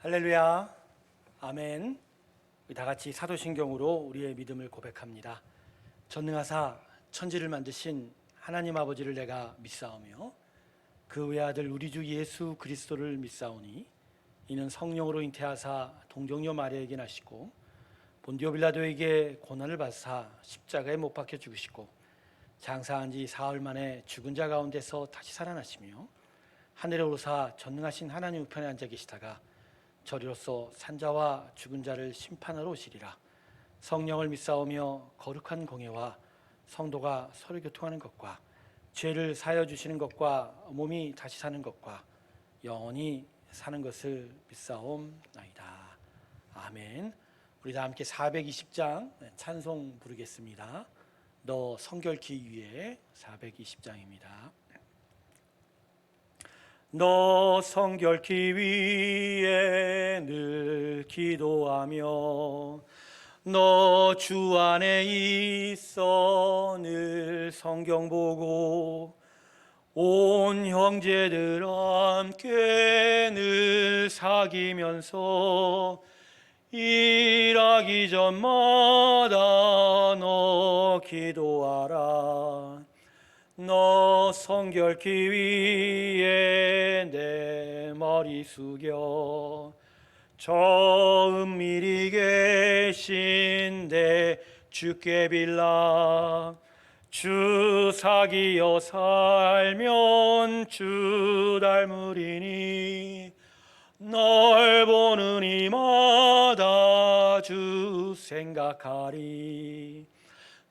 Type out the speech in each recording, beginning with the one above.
할렐루야, 아멘. 우리 다 같이 사도신경으로 우리의 믿음을 고백합니다. 전능하사 천지를 만드신 하나님 아버지를 내가 믿사오며 그 외아들 우리 주 예수 그리스도를 믿사오니 이는 성령으로 잉태하사 동정녀 마리아에게 나시고 본디오 빌라도에게 고난을 받사 십자가에 못 박혀 죽으시고 장사한 지 사흘 만에 죽은 자 가운데서 다시 살아나시며 하늘에 오르사 전능하신 하나님 우편에 앉아 계시다가 저리로서 산자와 죽은 자를 심판하러 오시리라. 성령을 믿사오며 거룩한 공예와 성도가 서로 교통하는 것과 죄를 사하여 주시는 것과 몸이 다시 사는 것과 영원히 사는 것을 믿사옵나이다. 아멘. 우리 다 함께 420장 찬송 부르겠습니다. 너 성결케 위해 420장입니다. 너 성결케 위해 늘 기도하며 너 주 안에 있어 늘 성경 보고 온 형제들 함께 늘 사귀면서 일하기 전마다 너 기도하라. 너 성결케 위해 내 머리 숙여 저 은밀히 계신 내 주께 빌라. 주 사귀어 살면 주 닮으리니 널 보는 이마다 주 생각하리.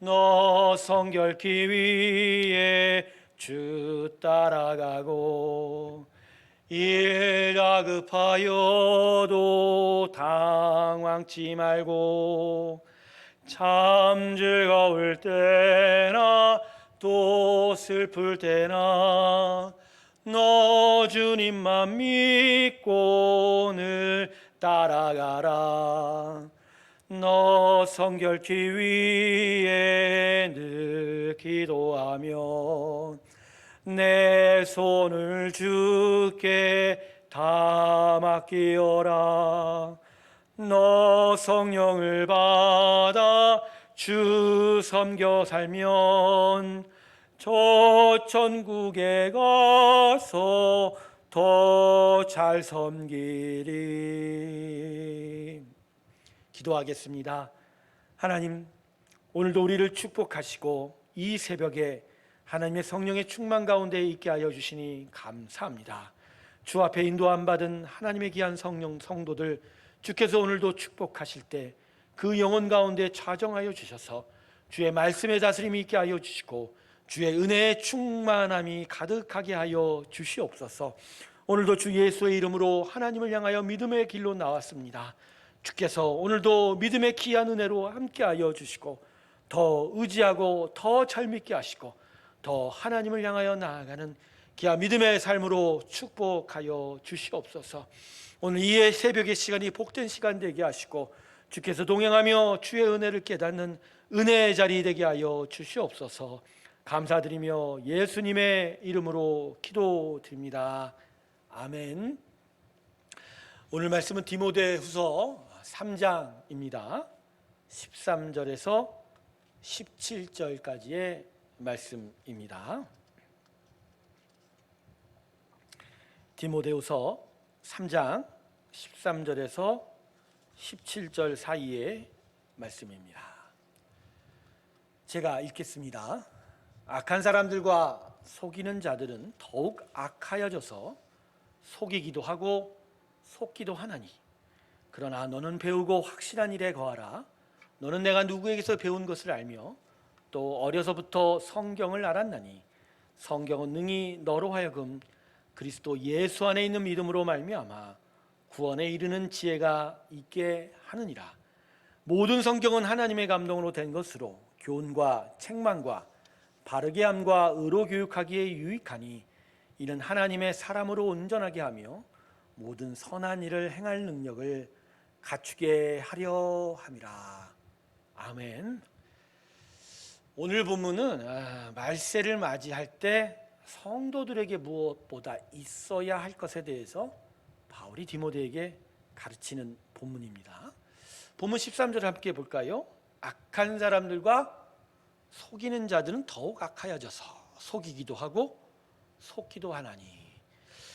너 성결케 위해 주 따라가고 일 다급하여도 당황치 말고 참 즐거울 때나 또 슬플 때나 너 주님만 믿고 늘 따라가라. 너 성결케 위해 늘 기도하며 내 손을 주께 다 맡기어라. 너 성령을 받아 주 섬겨 살면 저 천국에 가서 더 잘 섬기리. 기도하겠습니다. 하나님, 오늘도 우리를 축복하시고 이 새벽에 하나님의 성령의 충만 가운데 있게 하여 주시니 감사합니다. 주 앞에 인도함 받은 하나님의 귀한 성도들, 주께서 오늘도 축복하실 때 그 영혼 가운데 좌정하여 주셔서 주의 말씀의 다스림이 있게 하여 주시고 주의 은혜의 충만함이 가득하게 하여 주시옵소서. 오늘도 주 예수의 이름으로 하나님을 향하여 믿음의 길로 나왔습니다. 주께서 오늘도 믿음의 귀한 은혜로 함께하여 주시고 더 의지하고 더 잘 믿게 하시고 더 하나님을 향하여 나아가는 귀한 믿음의 삶으로 축복하여 주시옵소서. 오늘 이 새벽의 시간이 복된 시간 되게 하시고 주께서 동행하며 주의 은혜를 깨닫는 은혜의 자리 되게 하여 주시옵소서. 감사드리며 예수님의 이름으로 기도드립니다. 아멘. 오늘 말씀은 디모데후서 3장입니다. 13절에서 17절까지의 말씀입니다. 디모데후서 3장 13절에서 17절 사이의 말씀입니다. 제가 읽겠습니다. 악한 사람들과 속이는 자들은 더욱 악하여져서 속이기도 하고 속기도 하나니 그러나 너는 배우고 확실한 일에 거하라. 너는 내가 누구에게서 배운 것을 알며 또 어려서부터 성경을 알았나니 성경은 능히 너로 하여금 그리스도 예수 안에 있는 믿음으로 말미암아 구원에 이르는 지혜가 있게 하느니라. 모든 성경은 하나님의 감동으로 된 것으로 교훈과 책망과 바르게 함과 의로 교육하기에 유익하니 이는 하나님의 사람으로 온전하게 하며 모든 선한 일을 행할 능력을 갖추게 하려 함이라. 아멘. 오늘 본문은 말세를 맞이할 때 성도들에게 무엇보다 있어야 할 것에 대해서 바울이 디모데에게 가르치는 본문입니다. 본문 13절 함께 볼까요? 악한 사람들과 속이는 자들은 더욱 악하여져서 속이기도 하고 속기도 하나니.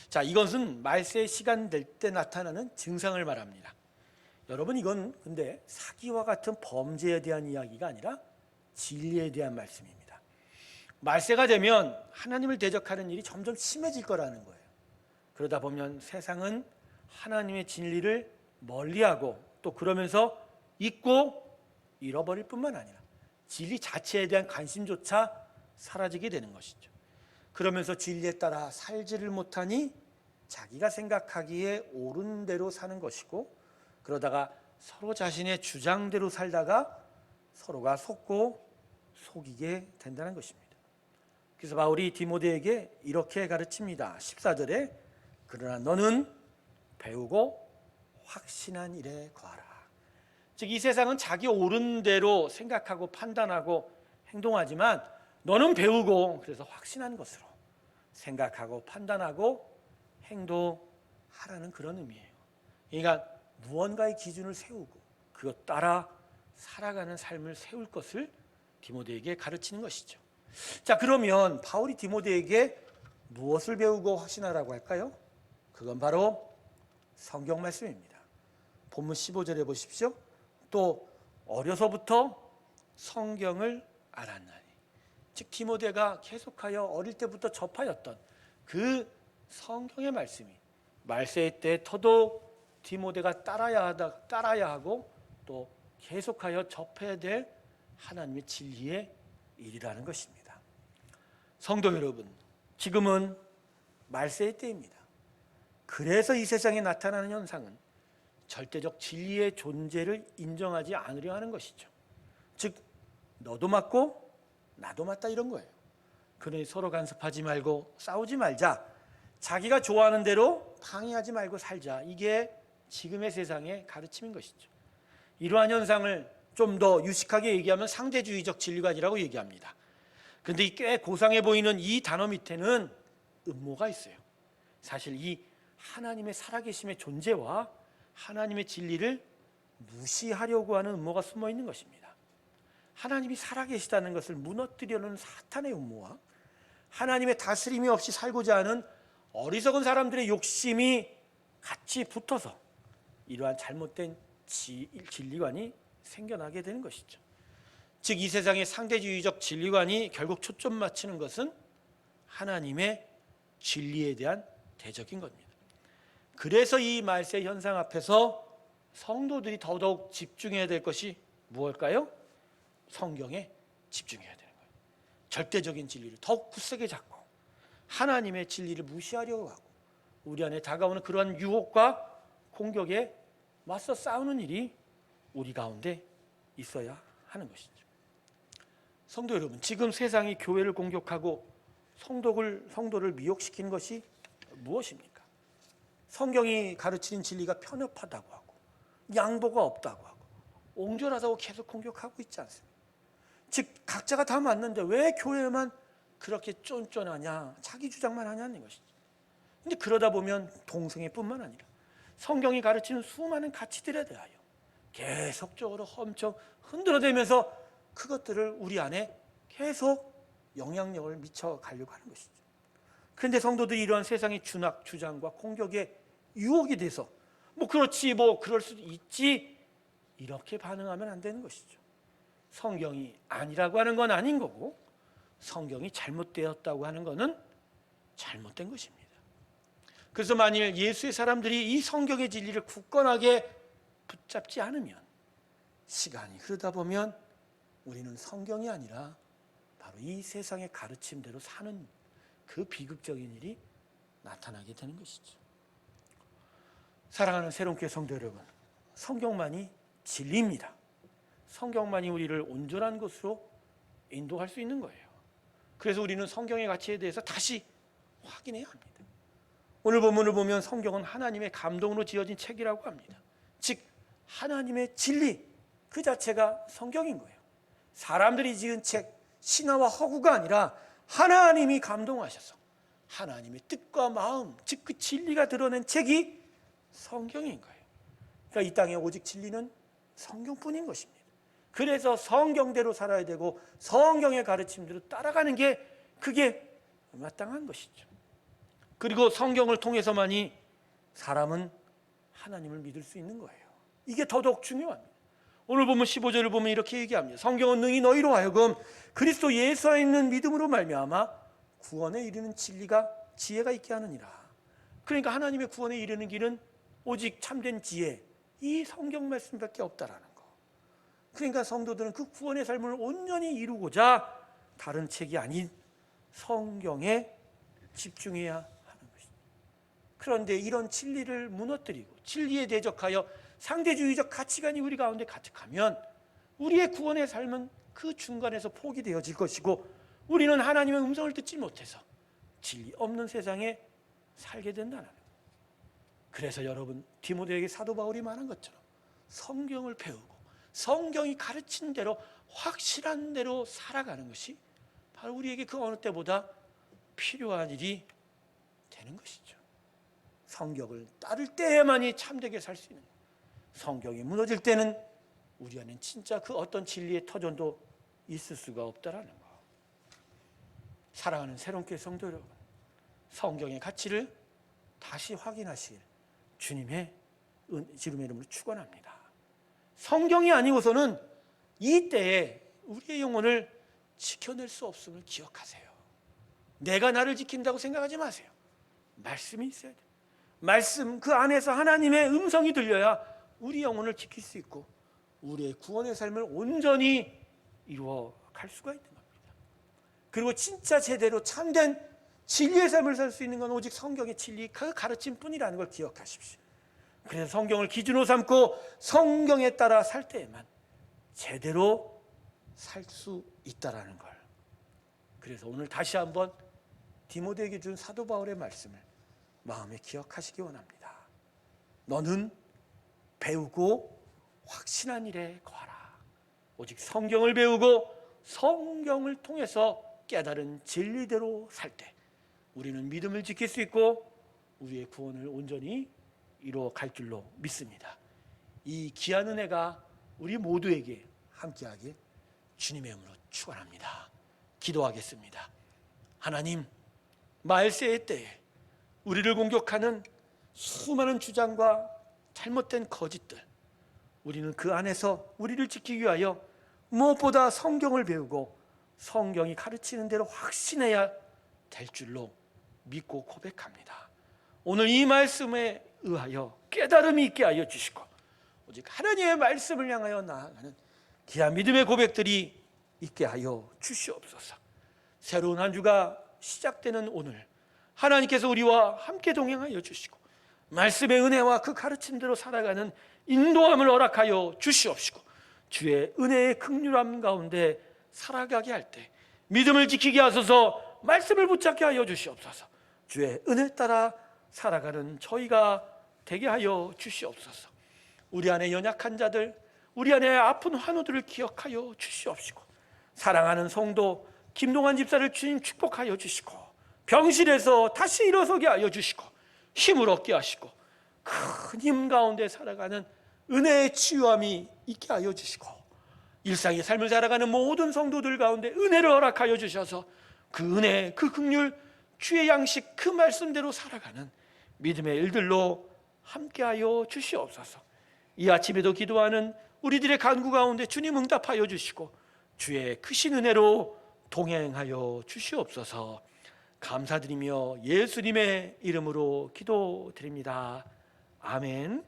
자, 이것은 말세의 시간 될 때 나타나는 증상을 말합니다. 여러분, 이건 근데 사기와 같은 범죄에 대한 이야기가 아니라 진리에 대한 말씀입니다. 말세가 되면 하나님을 대적하는 일이 점점 심해질 거라는 거예요. 그러다 보면 세상은 하나님의 진리를 멀리하고 또 그러면서 잊고 잃어버릴 뿐만 아니라 진리 자체에 대한 관심조차 사라지게 되는 것이죠. 그러면서 진리에 따라 살지를 못하니 자기가 생각하기에 옳은 대로 사는 것이고, 그러다가 서로 자신의 주장대로 살다가 서로가 속고 속이게 된다는 것입니다. 그래서 바울이 디모데에게 이렇게 가르칩니다. 14절에 그러나 너는 배우고 확신한 일에 거하라. 즉, 이 세상은 자기 옳은 대로 생각하고 판단하고 행동하지만 너는 배우고 그래서 확신한 것으로 생각하고 판단하고 행동하라는 그런 의미예요. 그러니까 무언가의 기준을 세우고 그것 따라 살아가는 삶을 세울 것을 디모데에게 가르치는 것이죠. 자, 그러면 바울이 디모데에게 무엇을 배우고 확신하라고 할까요? 그건 바로 성경 말씀입니다. 본문 15절에 보십시오. 또 어려서부터 성경을 알았나니. 즉, 디모데가 계속하여 어릴 때부터 접하였던 그 성경의 말씀이 말세의 때 터도 디모데가 따라야 하고 또 계속하여 접해야 될 하나님의 진리의 일이라는 것입니다. 성도 여러분, 지금은 말세의 때입니다. 그래서 이 세상에 나타나는 현상은 절대적 진리의 존재를 인정하지 않으려 하는 것이죠. 즉, 너도 맞고 나도 맞다 이런 거예요. 그러니 서로 간섭하지 말고 싸우지 말자, 자기가 좋아하는 대로 방해하지 말고 살자, 이게 지금의 세상의 가르침인 것이죠. 이러한 현상을 좀 더 유식하게 얘기하면 상대주의적 진리관이라고 얘기합니다. 그런데 꽤 고상해 보이는 이 단어 밑에는 음모가 있어요. 사실 이 하나님의 살아계심의 존재와 하나님의 진리를 무시하려고 하는 음모가 숨어 있는 것입니다. 하나님이 살아계시다는 것을 무너뜨려는 사탄의 음모와 하나님의 다스림이 없이 살고자 하는 어리석은 사람들의 욕심이 같이 붙어서 이러한 잘못된 진리관이 생겨나게 되는 것이죠. 즉, 이 세상의 상대주의적 진리관이 결국 초점 맞추는 것은 하나님의 진리에 대한 대적인 겁니다. 그래서 이 말세 현상 앞에서 성도들이 더더욱 집중해야 될 것이 무엇일까요? 성경에 집중해야 되는 거예요. 절대적인 진리를 더욱 굳세게 잡고 하나님의 진리를 무시하려고 하고 우리 안에 다가오는 그러한 유혹과 공격에 맞서 싸우는 일이 우리 가운데 있어야 하는 것이죠. 성도 여러분, 지금 세상이 교회를 공격하고 성도를 미혹시키는 것이 무엇입니까? 성경이 가르치는 진리가 편협하다고 하고 양보가 없다고 하고 옹졸하다고 계속 공격하고 있지 않습니까? 즉, 각자가 다 맞는데 왜 교회만 그렇게 쫀쫀하냐, 자기 주장만 하냐는 것이죠. 그런데 그러다 보면 동성애뿐만 아니라 성경이 가르치는 수많은 가치들에 대하여 계속적으로 엄청 흔들어대면서 그것들을 우리 안에 계속 영향력을 미쳐가려고 하는 것이죠. 그런데 성도들이 이러한 세상의 준악, 주장과 공격에 유혹이 돼서 그렇지, 그럴 수도 있지, 이렇게 반응하면 안 되는 것이죠. 성경이 아니라고 하는 건 아닌 거고 성경이 잘못되었다고 하는 것은 잘못된 것입니다. 그래서 만일 예수의 사람들이 이 성경의 진리를 굳건하게 붙잡지 않으면 시간이 흐르다 보면 우리는 성경이 아니라 바로 이 세상의 가르침대로 사는 그 비극적인 일이 나타나게 되는 것이죠. 사랑하는 새로운교회 성도 여러분, 성경만이 진리입니다. 성경만이 우리를 온전한 것으로 인도할 수 있는 거예요. 그래서 우리는 성경의 가치에 대해서 다시 확인해야 합니다. 오늘 본문을 보면 성경은 하나님의 감동으로 지어진 책이라고 합니다. 즉, 하나님의 진리 그 자체가 성경인 거예요. 사람들이 지은 책, 신화와 허구가 아니라 하나님이 감동하셔서 하나님의 뜻과 마음, 즉 그 진리가 드러낸 책이 성경인 거예요. 그러니까 이 땅에 오직 진리는 성경뿐인 것입니다. 그래서 성경대로 살아야 되고 성경의 가르침대로 따라가는 게 그게 마땅한 것이죠. 그리고 성경을 통해서만이 사람은 하나님을 믿을 수 있는 거예요. 이게 더더욱 중요합니다. 오늘 보면 15절을 보면 이렇게 얘기합니다. 성경은 능히 너희로 하여금 그리스도 예수에 있는 믿음으로 말미암아 구원에 이르는 진리가 지혜가 있게 하느니라. 그러니까 하나님의 구원에 이르는 길은 오직 참된 지혜, 이 성경 말씀밖에 없다라는 거. 그러니까 성도들은 그 구원의 삶을 온전히 이루고자 다른 책이 아닌 성경에 집중해야 하는 것입니다. 그런데 이런 진리를 무너뜨리고 진리에 대적하여 상대주의적 가치관이 우리 가운데 가득하면 우리의 구원의 삶은 그 중간에서 포기되어질 것이고 우리는 하나님의 음성을 듣지 못해서 진리 없는 세상에 살게 된다는 거예요. 그래서 여러분, 디모데에게 사도 바울이 말한 것처럼 성경을 배우고 성경이 가르친 대로 확실한 대로 살아가는 것이 바로 우리에게 그 어느 때보다 필요한 일이 되는 것이죠. 성경을 따를 때에만이 참되게 살 수 있는 거예요. 성경이 무너질 때는 우리 안엔 진짜 그 어떤 진리의 터전도 있을 수가 없다라는 거. 사랑하는 새롬교회 성도 여러분, 성경의 가치를 다시 확인하실 주님의 지름의 이름으로 축원합니다. 성경이 아니고서는 이 때에 우리의 영혼을 지켜낼 수 없음을 기억하세요. 내가 나를 지킨다고 생각하지 마세요. 말씀이 있어야 돼요. 말씀 그 안에서 하나님의 음성이 들려야 우리 영혼을 지킬 수 있고 우리의 구원의 삶을 온전히 이루어 갈 수가 있는 겁니다. 그리고 진짜 제대로 참된 진리의 삶을 살 수 있는 건 오직 성경의 진리 그 가르침뿐이라는 걸 기억하십시오. 그래서 성경을 기준으로 삼고 성경에 따라 살 때에만 제대로 살 수 있다라는 걸. 그래서 오늘 다시 한번 디모데에게 준 사도 바울의 말씀을 마음에 기억하시기 원합니다. 너는 배우고 확신한 일에 거하라. 오직 성경을 배우고 성경을 통해서 깨달은 진리대로 살 때 우리는 믿음을 지킬 수 있고 우리의 구원을 온전히 이루어 갈 줄로 믿습니다. 이 귀한 은혜가 우리 모두에게 함께하길 주님의 이름으로 축원합니다. 기도하겠습니다. 하나님, 말세의 때에 우리를 공격하는 수많은 주장과 잘못된 거짓들, 우리는 그 안에서 우리를 지키기 위하여 무엇보다 성경을 배우고 성경이 가르치는 대로 확신해야 될 줄로 믿고 고백합니다. 오늘 이 말씀에 의하여 깨달음이 있게 하여 주시고 오직 하나님의 말씀을 향하여 나아가는 귀한 믿음의 고백들이 있게 하여 주시옵소서. 새로운 한 주가 시작되는 오늘 하나님께서 우리와 함께 동행하여 주시고 말씀의 은혜와 그 가르침대로 살아가는 인도함을 허락하여 주시옵시고 주의 은혜의 긍휼함 가운데 살아가게 할 때 믿음을 지키게 하소서. 말씀을 붙잡게 하여 주시옵소서. 주의 은혜 따라 살아가는 저희가 되게 하여 주시옵소서. 우리 안에 연약한 자들, 우리 안에 아픈 환우들을 기억하여 주시옵시고 사랑하는 성도 김동환 집사를 주님 축복하여 주시고 병실에서 다시 일어서게 하여 주시고 힘을 얻게 하시고 큰 힘 가운데 살아가는 은혜의 치유함이 있게 하여 주시고 일상의 삶을 살아가는 모든 성도들 가운데 은혜를 허락하여 주셔서 그 은혜, 그 긍휼, 주의 양식 그 말씀대로 살아가는 믿음의 일들로 함께하여 주시옵소서. 이 아침에도 기도하는 우리들의 간구 가운데 주님 응답하여 주시고 주의 크신 은혜로 동행하여 주시옵소서. 감사드리며 예수님의 이름으로 기도드립니다. 아멘.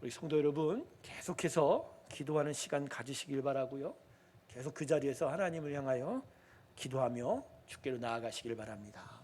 우리 성도 여러분, 계속해서 기도하는 시간 가지시길 바라고요. 계속 그 자리에서 하나님을 향하여 기도하며 주께로 나아가시길 바랍니다.